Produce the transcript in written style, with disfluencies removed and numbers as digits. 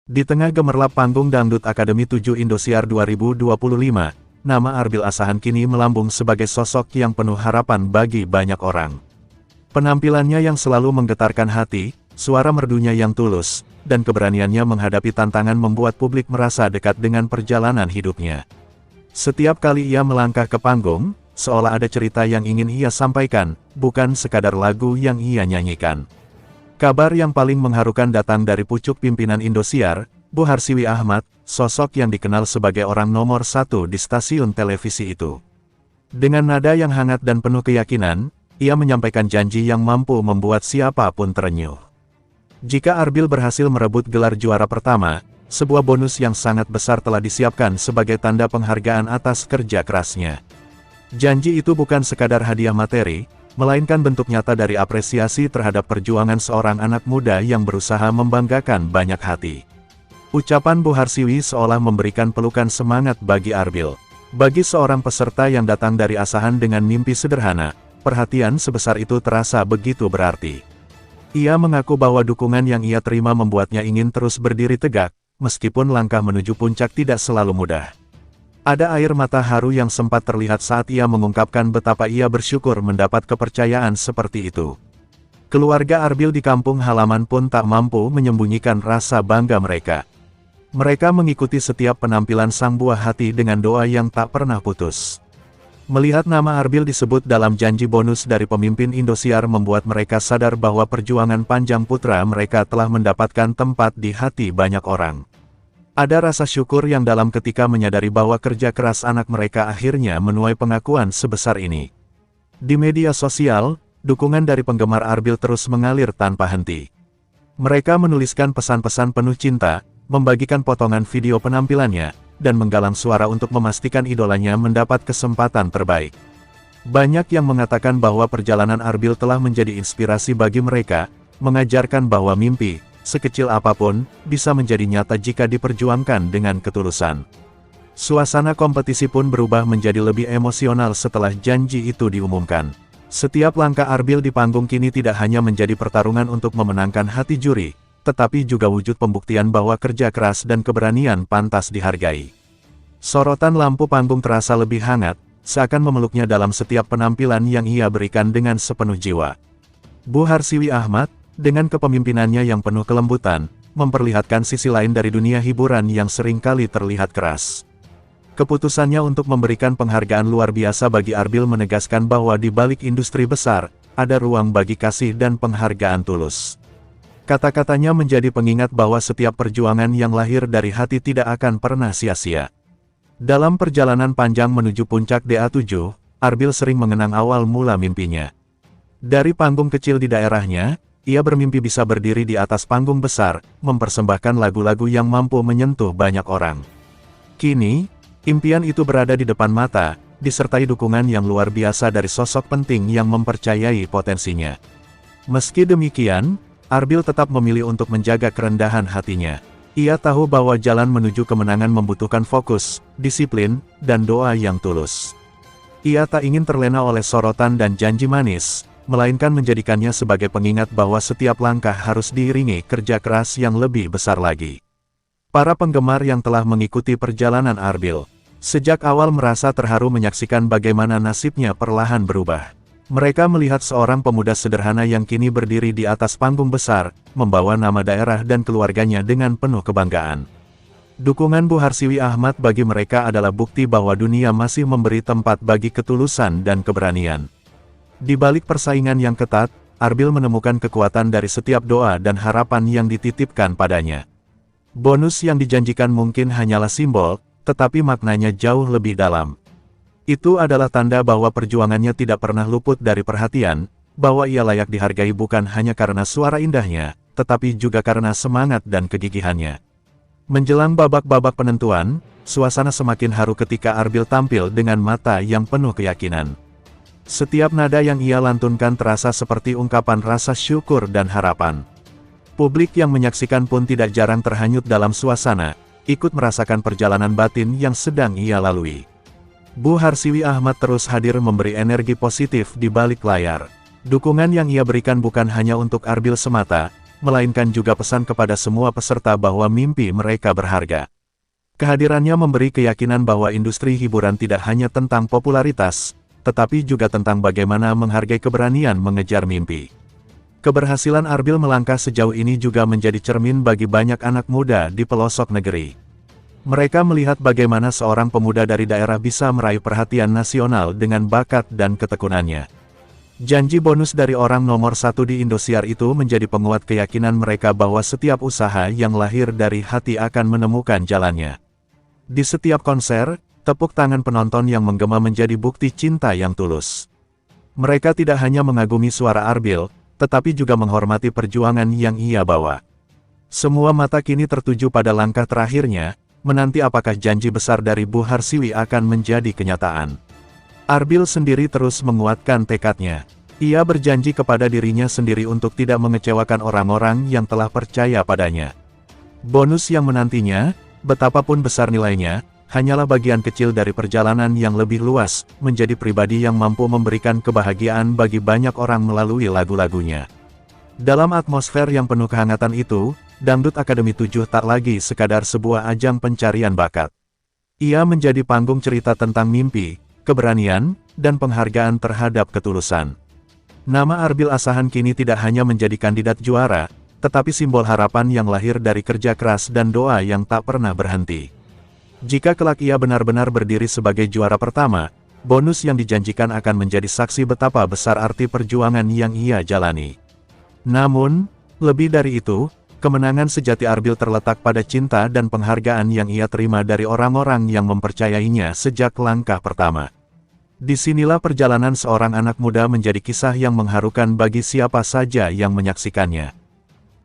Di tengah gemerlap panggung Dangdut Akademi 7 Indosiar 2025, nama Arbil Asahan kini melambung sebagai sosok yang penuh harapan bagi banyak orang. Penampilannya yang selalu menggetarkan hati, suara merdunya yang tulus, dan keberaniannya menghadapi tantangan membuat publik merasa dekat dengan perjalanan hidupnya. Setiap kali ia melangkah ke panggung, seolah ada cerita yang ingin ia sampaikan, bukan sekadar lagu yang ia nyanyikan. Kabar yang paling mengharukan datang dari pucuk pimpinan Indosiar, Bu Harsiwi Ahmad, sosok yang dikenal sebagai orang nomor satu di stasiun televisi itu. Dengan nada yang hangat dan penuh keyakinan, ia menyampaikan janji yang mampu membuat siapapun terenyuh. Jika Arbil berhasil merebut gelar juara pertama, sebuah bonus yang sangat besar telah disiapkan sebagai tanda penghargaan atas kerja kerasnya. Janji itu bukan sekadar hadiah materi, melainkan bentuk nyata dari apresiasi terhadap perjuangan seorang anak muda yang berusaha membanggakan banyak hati. Ucapan Bu Harsiwi seolah memberikan pelukan semangat bagi Arbil. Bagi seorang peserta yang datang dari Asahan dengan mimpi sederhana, perhatian sebesar itu terasa begitu berarti. Ia mengaku bahwa dukungan yang ia terima membuatnya ingin terus berdiri tegak, meskipun langkah menuju puncak tidak selalu mudah. Ada air mata haru yang sempat terlihat saat ia mengungkapkan betapa ia bersyukur mendapat kepercayaan seperti itu. Keluarga Arbil di kampung halaman pun tak mampu menyembunyikan rasa bangga mereka. Mereka mengikuti setiap penampilan sang buah hati dengan doa yang tak pernah putus. Melihat nama Arbil disebut dalam janji bonus dari pemimpin Indosiar membuat mereka sadar bahwa perjuangan panjang putra mereka telah mendapatkan tempat di hati banyak orang. Ada rasa syukur yang dalam ketika menyadari bahwa kerja keras anak mereka akhirnya menuai pengakuan sebesar ini. Di media sosial, dukungan dari penggemar Arbil terus mengalir tanpa henti. Mereka menuliskan pesan-pesan penuh cinta, membagikan potongan video penampilannya, dan menggalang suara untuk memastikan idolanya mendapat kesempatan terbaik. Banyak yang mengatakan bahwa perjalanan Arbil telah menjadi inspirasi bagi mereka, mengajarkan bahwa mimpi, sekecil apapun, bisa menjadi nyata jika diperjuangkan dengan ketulusan. Suasana kompetisi pun berubah menjadi lebih emosional setelah janji itu diumumkan. Setiap langkah Arbil di panggung kini tidak hanya menjadi pertarungan untuk memenangkan hati juri, tetapi juga wujud pembuktian bahwa kerja keras dan keberanian pantas dihargai. Sorotan lampu panggung terasa lebih hangat, seakan memeluknya dalam setiap penampilan yang ia berikan dengan sepenuh jiwa. Bu Harsiwi Ahmad, dengan kepemimpinannya yang penuh kelembutan, memperlihatkan sisi lain dari dunia hiburan yang seringkali terlihat keras. Keputusannya untuk memberikan penghargaan luar biasa bagi Arbil menegaskan bahwa di balik industri besar, ada ruang bagi kasih dan penghargaan tulus. Kata-katanya menjadi pengingat bahwa setiap perjuangan yang lahir dari hati tidak akan pernah sia-sia. Dalam perjalanan panjang menuju puncak DA7, Arbil sering mengenang awal mula mimpinya. Dari panggung kecil di daerahnya, ia bermimpi bisa berdiri di atas panggung besar, mempersembahkan lagu-lagu yang mampu menyentuh banyak orang. Kini, impian itu berada di depan mata, disertai dukungan yang luar biasa dari sosok penting yang mempercayai potensinya. Meski demikian, Arbil tetap memilih untuk menjaga kerendahan hatinya. Ia tahu bahwa jalan menuju kemenangan membutuhkan fokus, disiplin, dan doa yang tulus. Ia tak ingin terlena oleh sorotan dan janji manis, melainkan menjadikannya sebagai pengingat bahwa setiap langkah harus diiringi kerja keras yang lebih besar lagi. Para penggemar yang telah mengikuti perjalanan Arbil, sejak awal merasa terharu menyaksikan bagaimana nasibnya perlahan berubah. Mereka melihat seorang pemuda sederhana yang kini berdiri di atas panggung besar, membawa nama daerah dan keluarganya dengan penuh kebanggaan. Dukungan Bu Harsiwi Ahmad bagi mereka adalah bukti bahwa dunia masih memberi tempat bagi ketulusan dan keberanian. Di balik persaingan yang ketat, Arbil menemukan kekuatan dari setiap doa dan harapan yang dititipkan padanya. Bonus yang dijanjikan mungkin hanyalah simbol, tetapi maknanya jauh lebih dalam. Itu adalah tanda bahwa perjuangannya tidak pernah luput dari perhatian, bahwa ia layak dihargai bukan hanya karena suara indahnya, tetapi juga karena semangat dan kegigihannya. Menjelang babak-babak penentuan, suasana semakin haru ketika Arbil tampil dengan mata yang penuh keyakinan. Setiap nada yang ia lantunkan terasa seperti ungkapan rasa syukur dan harapan. Publik yang menyaksikan pun tidak jarang terhanyut dalam suasana, ikut merasakan perjalanan batin yang sedang ia lalui. Bu Harsiwi Ahmad terus hadir memberi energi positif di balik layar. Dukungan yang ia berikan bukan hanya untuk Arbil semata, melainkan juga pesan kepada semua peserta bahwa mimpi mereka berharga. Kehadirannya memberi keyakinan bahwa industri hiburan tidak hanya tentang popularitas, tetapi juga tentang bagaimana menghargai keberanian mengejar mimpi. Keberhasilan Arbil melangkah sejauh ini juga menjadi cermin bagi banyak anak muda di pelosok negeri. Mereka melihat bagaimana seorang pemuda dari daerah bisa meraih perhatian nasional dengan bakat dan ketekunannya. Janji bonus dari orang nomor satu di Indosiar itu menjadi penguat keyakinan mereka bahwa setiap usaha yang lahir dari hati akan menemukan jalannya. Di setiap konser, tepuk tangan penonton yang menggema menjadi bukti cinta yang tulus. Mereka tidak hanya mengagumi suara Arbil, tetapi juga menghormati perjuangan yang ia bawa. Semua mata kini tertuju pada langkah terakhirnya, menanti apakah janji besar dari Bu Harsiwi akan menjadi kenyataan. Arbil sendiri terus menguatkan tekadnya. Ia berjanji kepada dirinya sendiri untuk tidak mengecewakan orang-orang yang telah percaya padanya. Bonus yang menantinya, betapapun besar nilainya, hanyalah bagian kecil dari perjalanan yang lebih luas, menjadi pribadi yang mampu memberikan kebahagiaan bagi banyak orang melalui lagu-lagunya. Dalam atmosfer yang penuh kehangatan itu, Dangdut Akademi 7 tak lagi sekadar sebuah ajang pencarian bakat. Ia menjadi panggung cerita tentang mimpi, keberanian, dan penghargaan terhadap ketulusan. Nama Arbil Asahan kini tidak hanya menjadi kandidat juara, tetapi simbol harapan yang lahir dari kerja keras dan doa yang tak pernah berhenti. Jika kelak ia benar-benar berdiri sebagai juara pertama, bonus yang dijanjikan akan menjadi saksi betapa besar arti perjuangan yang ia jalani. Namun, lebih dari itu, kemenangan sejati Arbil terletak pada cinta dan penghargaan yang ia terima dari orang-orang yang mempercayainya sejak langkah pertama. Disinilah perjalanan seorang anak muda menjadi kisah yang mengharukan bagi siapa saja yang menyaksikannya.